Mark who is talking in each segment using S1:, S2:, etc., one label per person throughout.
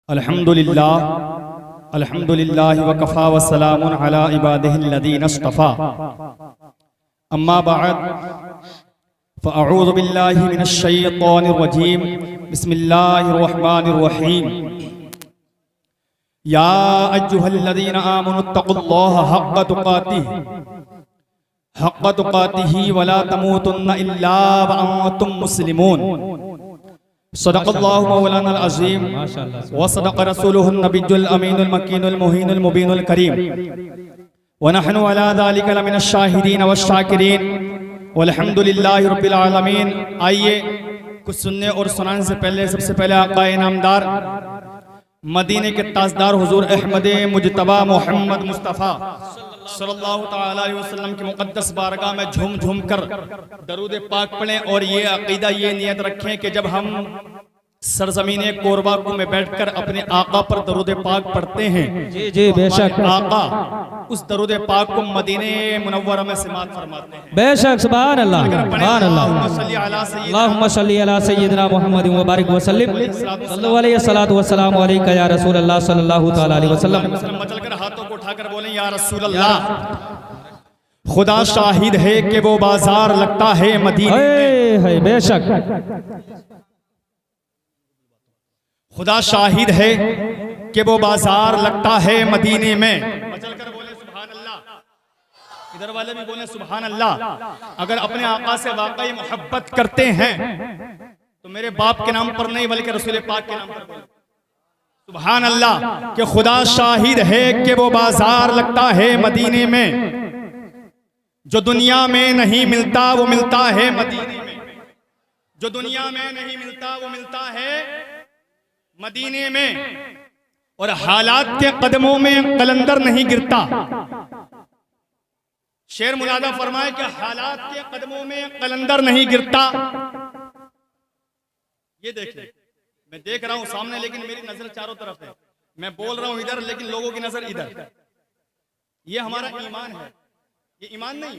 S1: अल्हम्दुलिल्लाह अल्हम्दुलिल्लाहि व कफ़ा व सलामुन अला इबादिहिल्लज़ीना इस्तफ़ा अम्मा बअद फ़अऊज़ु बिल्लाहि मिनश शैतानिर रजीम बिस्मिल्लाहिर रहमानिर रहीम या अय्युहल्लज़ीना आमनुत्तक़ुल्लाहा हक़्क़ तुक़ातिही व ला तमूतुन्ना इल्ला व अंतुम मुस्लिमून। सदक़ल्लाहु मौलाना अज़ीम व सदक़ रसूलुहुन नबियुल अमीनुल मकीनुल मुहीनुल मुबीनुल करीम व नहनु अला ज़ालिका लमिनश शाहिदीन व शाकिरीन वल्हम्दुलिल्लाहि रब्बिल आलमीन। आइए कुछ सुनने और सुनाने से पहले सबसे पहले आक़ा इनामदार मदीने के ताजदार हुजूर अहमद मुजतबा मोहम्मद मुस्तफ़ा सल्लल्लाहु तआला अलैहि वसल्लम की मुक़द्दस बारगाह में झूम झूम कर दरूद पाक पढ़ें और ये अक़ीदा ये नियत रखें कि जब हम सरज़मीने कोरबा में बैठकर अपने आका पर दरूद पाक पढ़ते हैं,
S2: जी बेशक
S1: आका उस दरूद पाक को मदीने मुनव्वरा में समात फरमाते हैं।
S2: बेशक सुभान अल्लाह सुभान अल्लाह। अल्लाहुम्मा सल्ली अला सय्यिदिना मुहम्मदिन व बारिक व सल्लिम सल्लल्लाहु अलैहि वसल्लम व सलामु अलैका या रसूल अल्लाह सल्लल्लाहु तआला अलैहि वसल्लम।
S1: मचलकर हाथों को उठाकर बोलें या रसूल अल्लाह। खुदा शाहिद है कि वो बाजार लगता है मदीने में।
S2: बेशक
S1: खुदा शाहिद है कि वो बाजार लगता है मदीने में। चलकर बोले सुभान अल्लाह। इधर वाले भी बोले सुभान अल्लाह। अगर अपने आका से वाकई मोहब्बत करते हैं तो मेरे बाप के नाम पर नहीं बल्कि रसूल पाक के नाम पर बोले सुभान अल्लाह कि खुदा शाहिद है कि वो बाजार लगता है मदीने में। जो दुनिया में नहीं मिलता वो मिलता है मदीने में। जो दुनिया में नहीं मिलता वो मिलता है मदीने में। और हालात के कदमों में कलंदर नहीं गिरता। शेर मुलादा फरमाए कि हालात के कदमों में कलंदर नहीं गिरता। ये देखिए मैं देख रहा हूं सामने लेकिन मेरी नजर चारों तरफ है। मैं बोल रहा हूं इधर लेकिन लोगों की नजर इधर। ये हमारा ईमान है। ये ईमान नहीं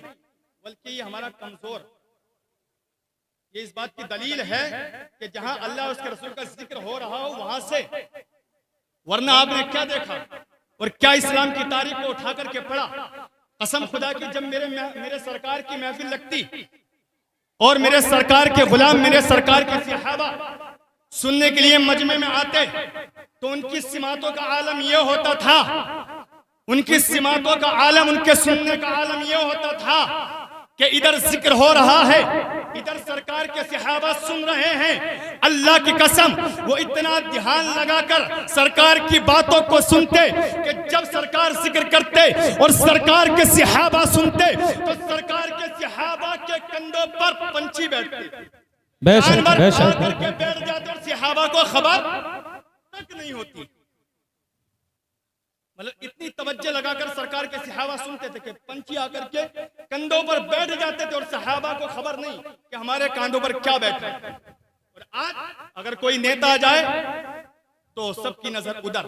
S1: बल्कि ये हमारा कमजोर। ये इस बात की दलील है कि जहां अल्लाह और उसके रसूल का जिक्र हो रहा हो वहां से, वरना आपने क्या देखा और क्या इस्लाम की तारीख को उठा करके पढ़ा। कसम खुदा की जब मेरे सरकार की महफिल लगती और मेरे सरकार के गुलाम मेरे सरकार के सहाबा सुनने के लिए मजमे में आते तो उनकी सिमातों का आलम यह होता था, उनकी सिमातों का आलम, उनके सुनने का आलम यह होता था कि इधर जिक्र हो रहा है, इधर सरकार के सहाबा सुन रहे हैं। अल्लाह की कसम वो इतना ध्यान लगाकर सरकार की बातों को सुनते कि जब सरकार जिक्र करते और सरकार के सहाबा सुनते तो सरकार के सहाबा के कंधों पर पंछी बैठते, जानवर आकर के बैठ जाते और सहाबा को खबर तक नहीं होती। मतलब इतनी तवज्जो लगाकर सरकार के सहाबा सुनते थे कि पंछी आकर के कंधों पर बैठ जाते थे और सहाबा को खबर नहीं कि हमारे कांधों पर क्या बैठ रहा है। और आज अगर कोई नेता आ जाए तो सबकी नजर उधर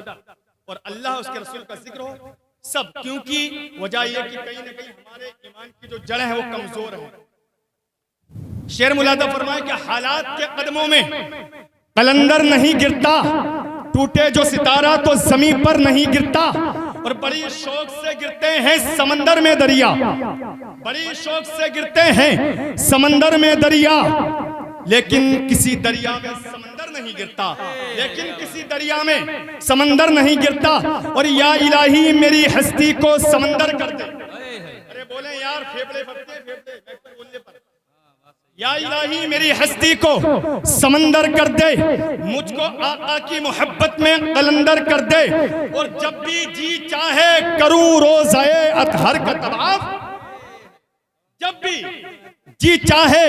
S1: और अल्लाह उसके रसूल का जिक्र हो सब, क्योंकि वजह यह कि कहीं ना कहीं हमारे ईमान की जो जड़ें हैं वो कमजोर है। शेर मुलादा फरमाए कि हालात के कदमों में कलंदर नहीं गिरता, टूटे जो सितारा तो जमीन पर नहीं गिरता। और बड़ी शौक से गिरते हैं समंदर में दरिया, बड़ी शौक से गिरते हैं समंदर में दरिया, लेकिन किसी दरिया में समंदर नहीं गिरता, लेकिन किसी दरिया में समंदर नहीं गिरता। और या इलाही मेरी हस्ती को समंदर कर दे। अरे बोले यार फेफड़े फटते बोलने पर। या इलाही मेरी हस्ती को समंदर कर दे, मुझको आका की मोहब्बत में कलंदर कर दे। और जब भी जी चाहे करूं रोज़ाए अतहर का तवाफ, जब भी जी चाहे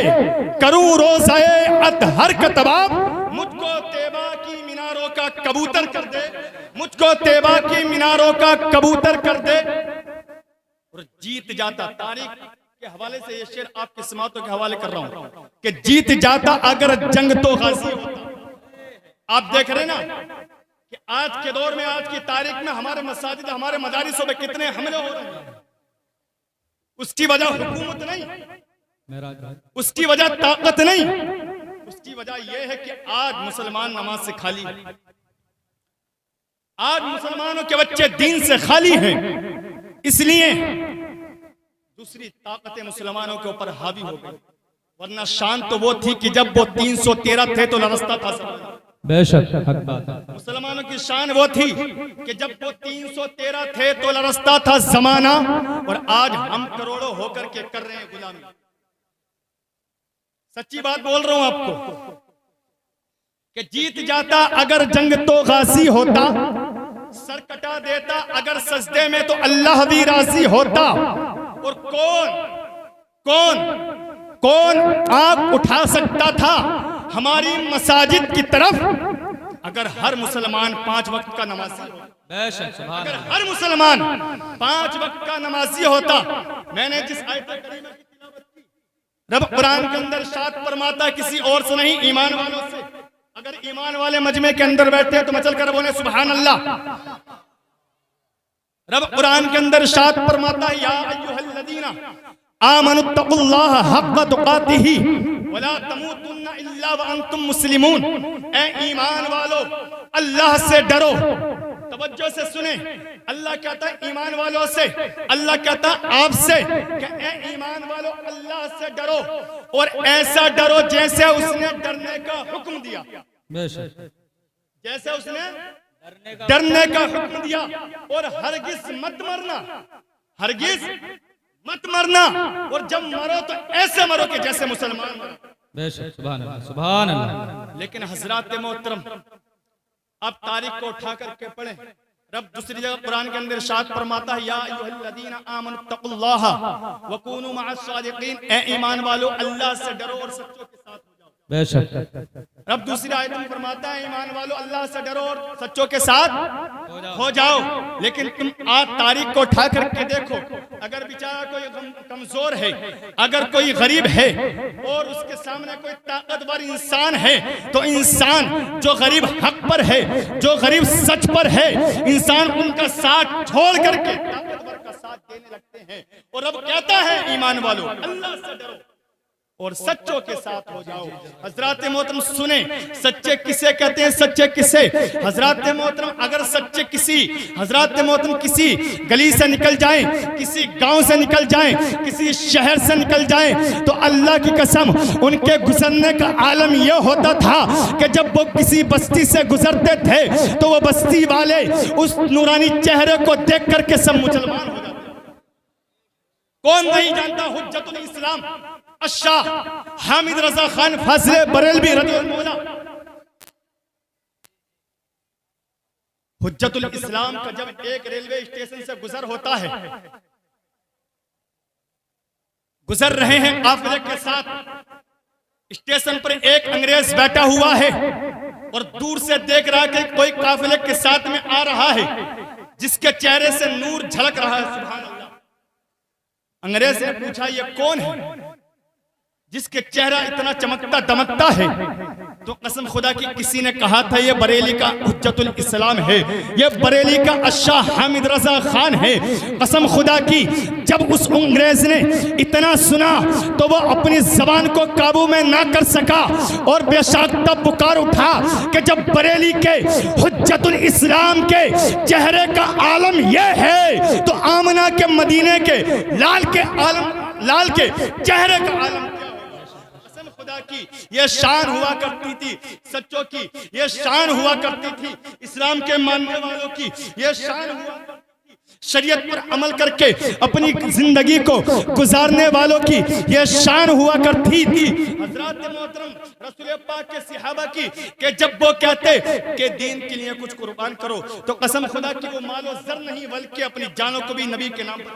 S1: करूं रोज़ाए अतहर का तवाफ। मुझको तैबा की मीनारों का कबूतर कर दे, मुझको तैबा की मीनारों का कबूतर कर दे। और जीत जाता, तारीख के हवाले से ये शेर आपकी समातों के हवाले कर रहा हूं कि जीत जाता अगर जंग तो गाजी होता। आप देख रहे ना कि आज के दौर में, आज की तारीख में हमारे मसाजिद, हमारे मदारिसों में कितने हमले हो रहे हैं। उसकी वजह हुकूमत नहीं, उसकी वजह ताकत नहीं, उसकी वजह यह है कि आज मुसलमान नमाज से खाली। आज मुसलमानों के बच्चे दीन से खाली हैं, इसलिए दूसरी ताकतें मुसलमानों के ऊपर हावी हो गई। वरना शान तो वो थी कि जब वो 313 थे तो लरसता था सब।
S2: बेशक हक बात है।
S1: मुसलमानों की शान वो थी कि जब वो 313 थे तो लरसता था जमाना, और आज हम करोड़ों होकर के कर रहे हैं गुलामी। सच्ची बात बोल रहा हूं आपको कि जीत जाता अगर जंग तो गाजी होता, सर कटा देता अगर सजदे में तो अल्लाह भी राजी होता। और कौन आंख उठा सकता था हमारी मसाजिद की तरफ अगर हर मुसलमान 5 वक्त का नमाजी होता?
S2: बेशक सुभान
S1: अगर
S2: अल्लाह।
S1: हर मुसलमान 5 वक्त का नमाजी होता। मैंने जिस आयत करीमा की तिलावत की, रब कुरान के अंदर इरशाद फरमाता किसी और से नहीं, ईमान वालों से। अगर ईमान वाले मजमे के अंदर बैठे हैं तो मचल कर बोले सुभान अल्लाह। रब कुरान के अंदर इरशाद फरमाता है, या अय्युहल्लज़ीना आमनुत्तकुल्लाह हक़्क़ तुक़ातिही वला तमूतुन्ना इल्ला व अंतुम मुस्लिमून। ए ईमान वालो, अल्लाह से डरो। तवज्जो से सुने, अल्लाह कहता है ईमान वालों से, अल्लाह कहता है आपसे कि ए ईमान वालो अल्लाह से डरो, और ऐसा डरो जैसे उसने डरने का हुक्म दिया।
S2: बेशक
S1: जैसे उसने डरने का हुक्म दिया। और हरगिज मत मरना, हरगिज मत मरना, और जब मरो तो ऐसे मरो कि जैसे मुसलमान मरो।
S2: बेशक सुभान अल्लाह सुभान अल्लाह।
S1: लेकिन हजरात मोहतरम, आप तारीख को उठा करके पढ़ें। रब दूसरी जगह कुरान के अंदर इरशाद फरमाता है, या अय्युहल्लज़ीना आमनुत्तकुल्लाह वकूनू मअस-सादिकीन। ए ईमान वालो, अल्लाह से डरो और सच्चों के साथ हो जाओ।
S2: बेशक
S1: रब दूसरी आयत में फरमाता है, ईमान वालो अल्लाह से डरो और सच्चों के साथ हो जाओ। लेकिन तुम आज तारीख को उठा करके देखो, अगर बेचारा कोई कमजोर है, अगर कोई गरीब है और उसके सामने कोई ताकतवर इंसान है, तो इंसान जो गरीब हक पर है, जो गरीब सच पर है, इंसान उनका साथ छोड़ करके ताकतवर का साथ देने लगते हैं। और रब कहता है ईमान वालो अल्लाह से डरो और सच्चों के साथ हो जाओ। हजरात मोहतरम सुने, सच्चे किसे कहते हैं? सच्चे किसे? हजरात मोहतरम, अगर सच्चे किसी, हजरात मोहतरम किसी गली से निकल जाएं, किसी गांव से निकल जाएं, किसी शहर से निकल जाएं, तो अल्लाह की कसम उनके गुजरने का आलम यह होता था कि जब वो किसी बस्ती से गुजरते थे तो वो बस्ती वाले उस नूरानी चेहरे को देख करके सब मुसलमान हो जाते। कौन नहीं जानता हुज्जतुल इस्लाम शाह हामिद रजा खान फाजिले बरेलवी रज़ियल्लाहु अन्हु। हुज्जतुल इस्लाम का जब एक रेलवे स्टेशन से गुजर होता है, गुजर रहे हैं काफिले के साथ, स्टेशन पर एक अंग्रेज बैठा हुआ है और दूर से देख रहा है कि कोई काफिले के साथ में आ रहा है जिसके चेहरे से नूर झलक रहा है। सुभान अल्लाह। अंग्रेज ने पूछा, ये कौन है जिसके चेहरा इतना चमकता दमकता है? तो कसम खुदा की किसी ने कहा था ये बरेली का हुज्जतुल इस्लाम है, ये बरेली का शाह हामिद रजा खान है। कसम खुदा की जब उस अंग्रेज ने इतना सुना तो वो अपनी जबान को काबू में ना कर सका और बेसाख्ता पुकार उठा कि जब बरेली के हुज्जतुल इस्लाम के चेहरे का आलम यह है तो आमना के मदीने के लाल के चेहरे का आलम खुदा की ये शान हुआ करती थी, सच्चों की ये शान हुआ करती थी, इस्लाम के मानने वालों की ये शान हुआ करती थी, शरीयत पर अमल करके अपनी जिंदगी को गुजारने वालों की ये शान हुआ करती थी। हजरात मोहतरम, रसूल पाक के सहाबा की कि जब वो कहते कि दीन के लिए कुछ कुर्बान करो तो कसम खुदा की वो मालो जर नहीं बल्कि अपनी जानों को भी नबी के नाम पर।